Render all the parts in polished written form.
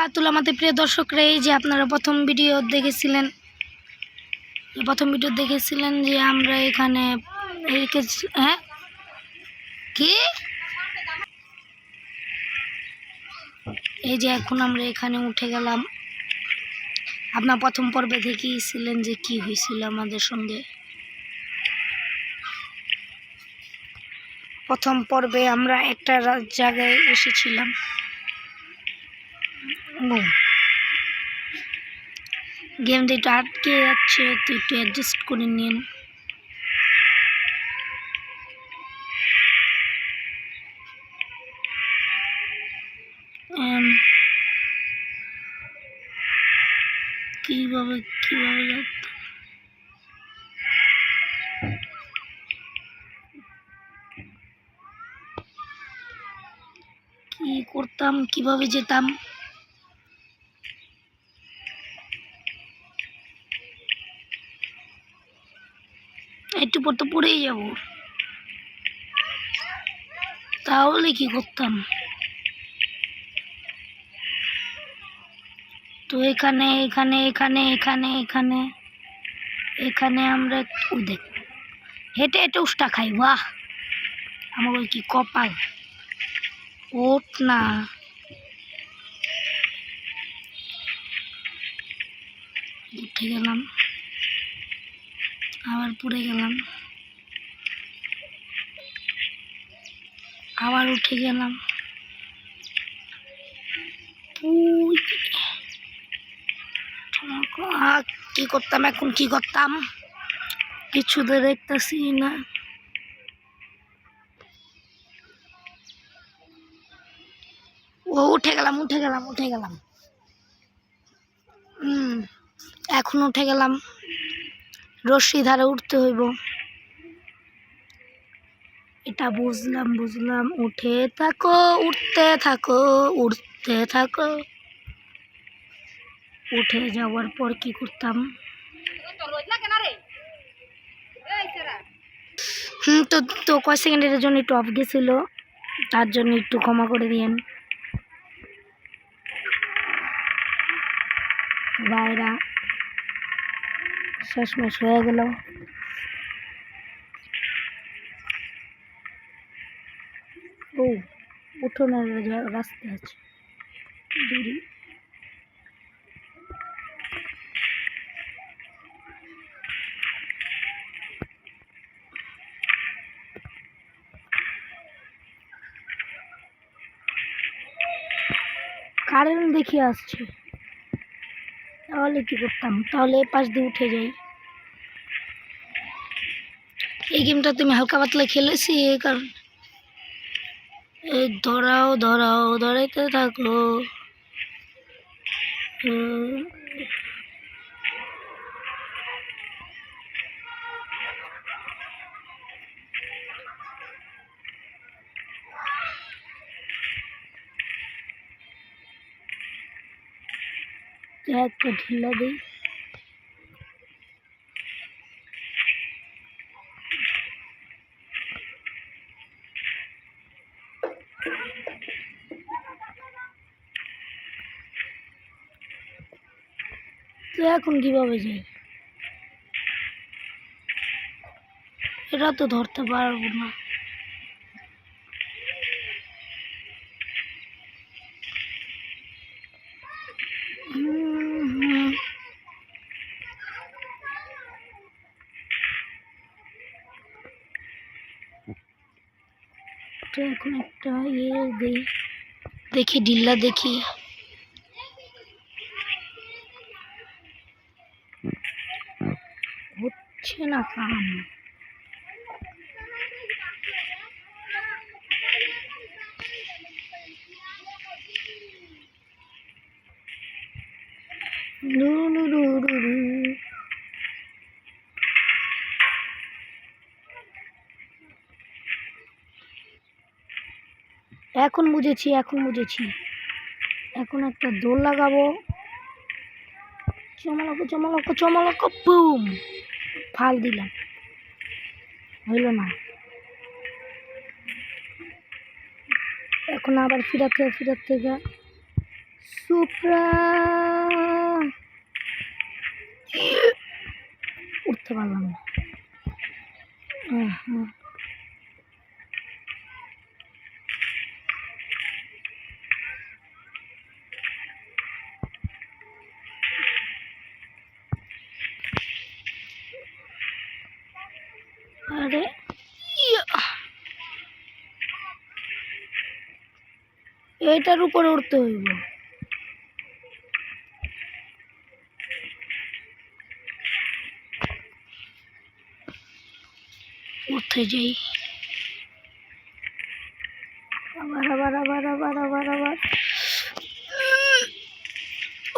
বারাকাতুহু আমাদের প্রিয় দর্শকরা, এই যে আপনারা প্রথম ভিডিও দেখেছিলেন যে আমরা এখানে হ্যাঁ কি এই যে এখন আমরা এখানে উঠে গেলাম। আপনার প্রথম পর্বে দেখিয়েছিলেন যে কি হয়েছিল আমাদের সঙ্গে। প্রথম পর্বে আমরা একটা জায়গায় এসেছিলাম। গেমটা একটু আটকে যাচ্ছে, তো একটু অ্যাডজাস্ট করে নিন। কিভাবে কি করতাম, কিভাবে যেতাম? একটু পর তো পড়েই যাব, তাহলে কি করতাম? তো এখানে আমরা দেখ হেঁটে হেঁটে উষ্টা খাই। বাহ, আমার ওই কি কপাল! ওঠ না, উঠে গেলাম, আবার পড়ে গেলাম, আবার উঠে গেলাম। কি করতাম এখন, কি করতাম? কিছু তো দেখতেছি না। ও উঠে গেলাম। এখন উঠে গেলাম, রশ্মি ধারে উঠতে হইব, এটা বুঝলাম। উঠতে থাকো। উঠে যাওয়ার পর কি করতাম? তো কয় সেকেন্ডের জন্য একটু অফ গেছিল, তার জন্য একটু ক্ষমা করে দিয়েন ভাইরা। শেষমেশ হয়ে গেল। ও উঠোনের রাস্তা আছে দূরে। কারেন্ট দেখে আসছে, তাহলে কি করতাম? তাহলে এই পাশ দিয়ে উঠে যাই। এই গেমটা তুমি হালকা পাতলা খেলেছি, এই কারণ ধরাইতে থাকো। একটা ঢিলা দিই। তো এখন কিভাবে যাই? এটা তো ধরতে পারবো না। এখন একটা দেখি ঢিল্লা দেখি। হচ্ছে না কাম। এখন বুঝেছি। এখন একটা দোল লাগাবো। চমলক বুম, ফাল দিলাম, হইল না। এখন আবার ফিরাতে সুপ্রা উঠতে পারলাম না। আরে এটার উপরে উঠতে হইব। উঠতে যাই আবার আবার আবার আবার আবার আবার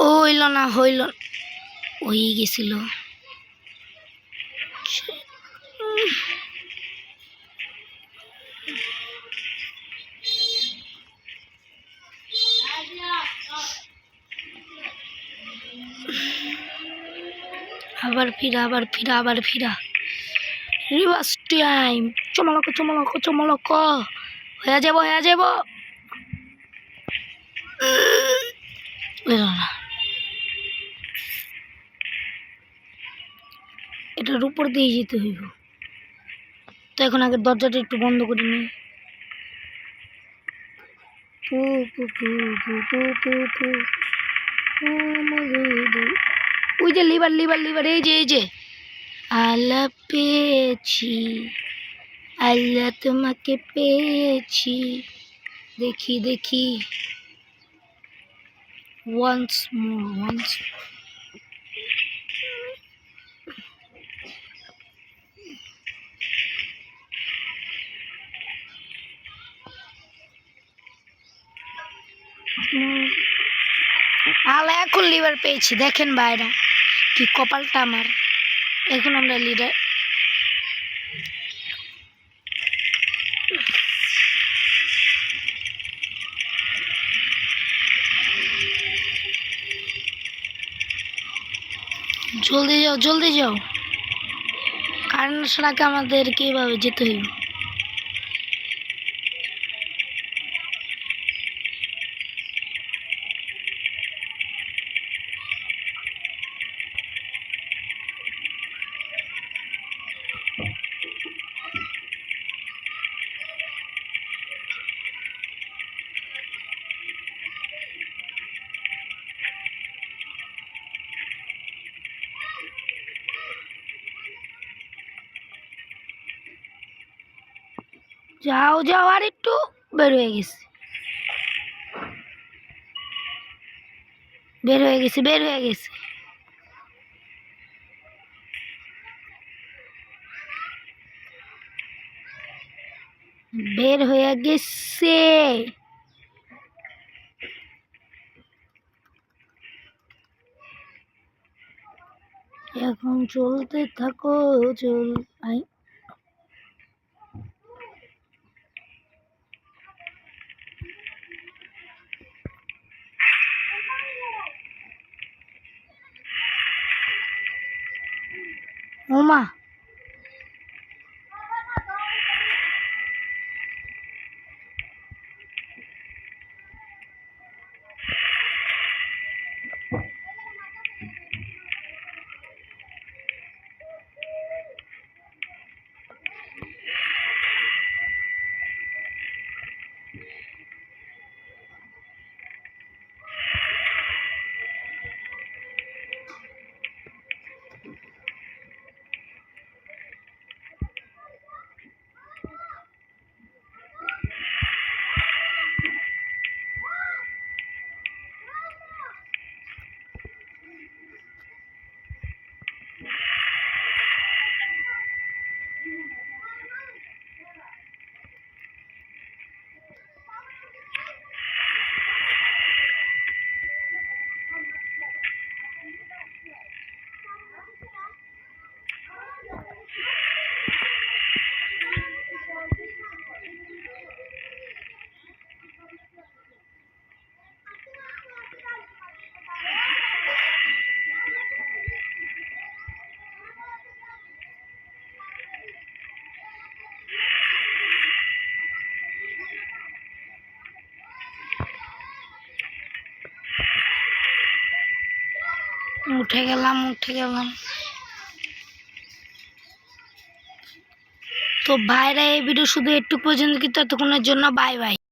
হইল না হইল হয়ে গেছিল। আবার ফিরা আবার ফিরা আবার ফিরা রিভার্স টাইম। চমলক চমলক চমলক হয়ে যাব হয়ে যাব। এটার উপর দিয়ে যেতে হইব। তো এখন আগে দরজাটা একটু বন্ধ করে নি। ওই যে লিভার লিভার লিভার এই যে এই যে আল্লাহ পেয়েছি আল্লাহ তোমাকে পেয়েছি দেখি দেখি once more once আল্লাহ এখন লিভার পেয়েছি দেখেন বাইরা কি কপালটা আমার। এখন আমরা লিডার জলদি যাও জলদি যাও। কারেন্ট ছাড়াকে আমাদের কিভাবে যেতে হইব। যাও যাও আর একটু বের হয়ে গেছে বের হয়ে গেছে বের হয়ে গেছে। বের হয়ে গেছে। এখন চলতে থাকো চল আই ওমা উঠে গেলাম তো ভাইরা, এই ভিডিও শুধু একটু পর্যন্ত, কিন্তু ততক্ষণের জন্য বাই বাই।